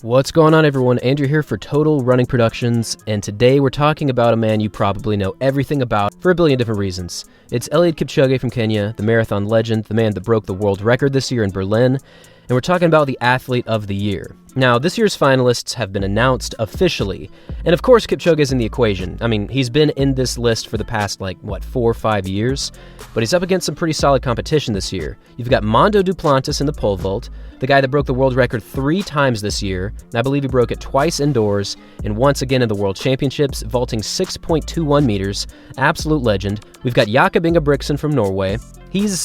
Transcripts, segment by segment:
What's going on, everyone? Andrew here for Total Running Productions, and today we're talking about a man you probably know everything about for a billion different reasons. It's Eliud Kipchoge from Kenya, the marathon legend, the man that broke the world record this year in Berlin, and we're talking about the Athlete of the Year. Now, this year's finalists have been announced officially, and of course Kipchoge is in the equation. I mean, he's been in this list for the past, 4 or 5 years, but he's up against some pretty solid competition this year. You've got Mondo Duplantis in the pole vault, the guy that broke the world record 3 times this year, and I believe he broke it twice indoors and once again in the World Championships, vaulting 6.21 meters, absolute legend. We've got Jakob Ingebrigtsen from Norway.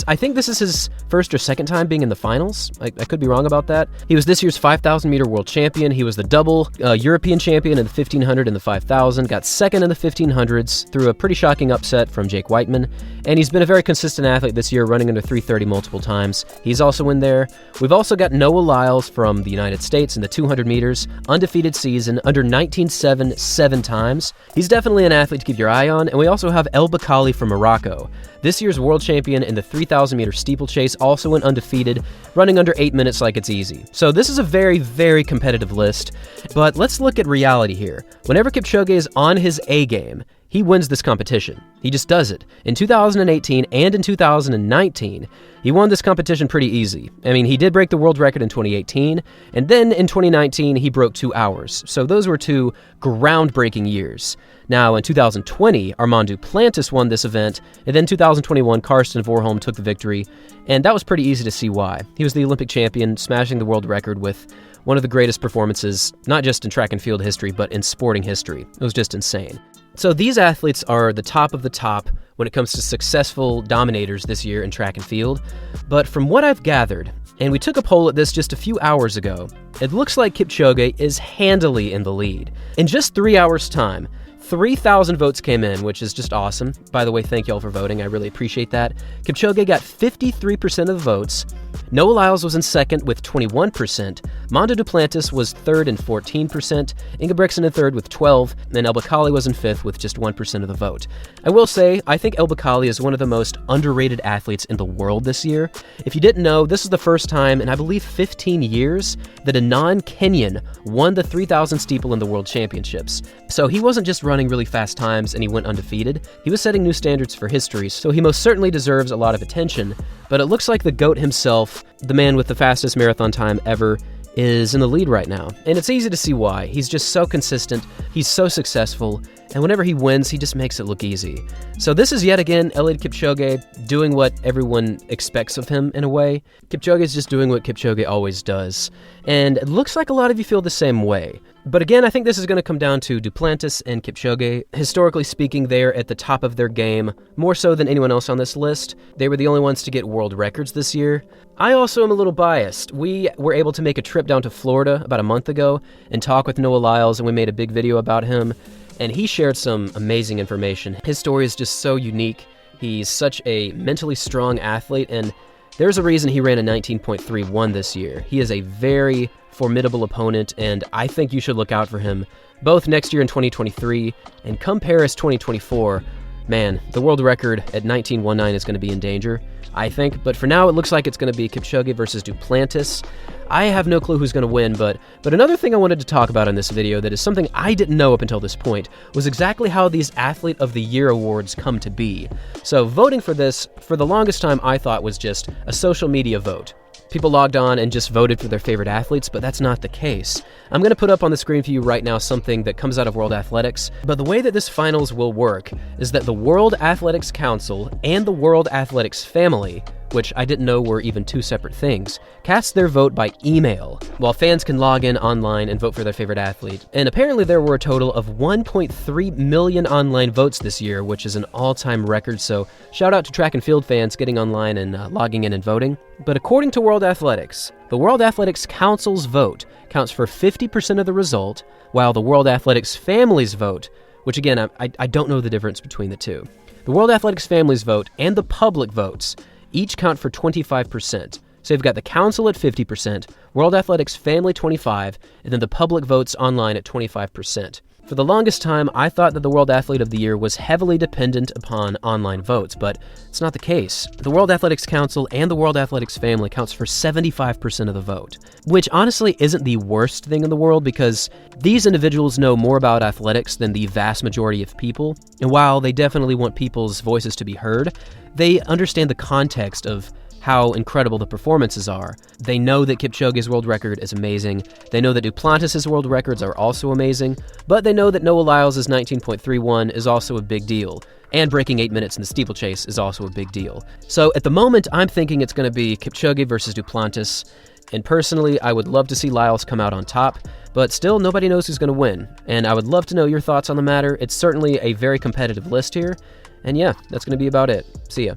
I think this is his first or second time being in the finals. I could be wrong about that. He was this year's 5,000 meter world champion. He was the double European champion in the 1500 and the 5,000, got second in the 1500s through a pretty shocking upset from Jake Whiteman. And he's been a very consistent athlete this year, running under 3:30 multiple times. He's also in there. We've also got Noah Lyles from the United States in the 200 meters, undefeated season, under 19.7 7 times. He's definitely an athlete to keep your eye on. And we also have El Bakkali from Morocco. This year's world champion in the 3,000 meter steeplechase, also went undefeated, running under 8 minutes like it's easy. So this is a very, very competitive list, but let's look at reality here. Whenever Kipchoge is on his A game, he wins this competition. He just does it. In 2018 and in 2019, he won this competition pretty easy. I mean, he did break the world record in 2018, and then in 2019, he broke 2 hours. So those were 2 groundbreaking years. Now, in 2020, Armand Duplantis won this event, and then 2021, Karsten Warholm took the victory, and that was pretty easy to see why. He was the Olympic champion, smashing the world record with one of the greatest performances, not just in track and field history, but in sporting history. It was just insane. So these athletes are the top of the top when it comes to successful dominators this year in track and field, but from what I've gathered, and we took a poll at this just a few hours ago, it looks like Kipchoge is handily in the lead. In just 3 hours' time, 3,000 votes came in, which is just awesome. By the way, thank y'all for voting. I really appreciate that. Kipchoge got 53% of the votes. Noah Lyles was in second with 21%. Mondo Duplantis was third and 14%. Ingebrigtsen in third with 12%. And El Bakkali was in fifth with just 1% of the vote. I will say, I think El Bakkali is one of the most underrated athletes in the world this year. If you didn't know, this is the first time in, I believe, 15 years that a non-Kenyan won the 3,000 steeple in the World Championships. So he wasn't just running really fast times and he went undefeated. He was setting new standards for history, so he most certainly deserves a lot of attention. But it looks like the GOAT himself, the man with the fastest marathon time ever, is in the lead right now. And it's easy to see why. He's just so consistent, he's so successful, and whenever he wins, he just makes it look easy. So this is yet again Eliud Kipchoge doing what everyone expects of him in a way. Kipchoge is just doing what Kipchoge always does. And it looks like a lot of you feel the same way. But again, I think this is going to come down to Duplantis and Kipchoge. Historically speaking, they're at the top of their game, more so than anyone else on this list. They were the only ones to get world records this year. I also am a little biased. We were able to make a trip down to Florida about a month ago and talk with Noah Lyles, and we made a big video about him. And he shared some amazing information. His story is just so unique. He's such a mentally strong athlete, and there's a reason he ran a 19.31 this year. He is a very formidable opponent, and I think you should look out for him both next year in 2023 and come Paris 2024. Man, the world record at 19.19 is going to be in danger, I think. But for now, it looks like it's going to be Kipchoge versus Duplantis. I have no clue who's going to win, but another thing I wanted to talk about in this video that is something I didn't know up until this point was exactly how these Athlete of the Year awards come to be. So voting for this, for the longest time, I thought was just a social media vote. People logged on and just voted for their favorite athletes, but that's not the case. I'm going to put up on the screen for you right now something that comes out of World Athletics, but the way that this finals will work is that the World Athletics Council and the World Athletics family, which I didn't know were even 2 separate things, cast their vote by email, while fans can log in online and vote for their favorite athlete. And apparently there were a total of 1.3 million online votes this year, which is an all-time record, so shout out to track and field fans getting online and logging in and voting. But according to World Athletics, the World Athletics Council's vote counts for 50% of the result, while the World Athletics family's vote, which again, I don't know the difference between the two. The World Athletics family's vote and the public votes each count for 25%. So you've got the council at 50%, World Athletics family 25%, and then the public votes online at 25%. For the longest time, I thought that the World Athlete of the Year was heavily dependent upon online votes, but it's not the case. The World Athletics Council and the World Athletics family counts for 75% of the vote, which honestly isn't the worst thing in the world because these individuals know more about athletics than the vast majority of people, and while they definitely want people's voices to be heard, they understand the context of how incredible the performances are. They know that Kipchoge's world record is amazing, they know that Duplantis' world records are also amazing, but they know that Noah Lyles' 19.31 is also a big deal, and breaking 8 minutes in the steeplechase is also a big deal. So at the moment, I'm thinking it's going to be Kipchoge versus Duplantis, and personally, I would love to see Lyles come out on top, but still, nobody knows who's going to win, and I would love to know your thoughts on the matter. It's certainly a very competitive list here, and yeah, that's going to be about it. See ya.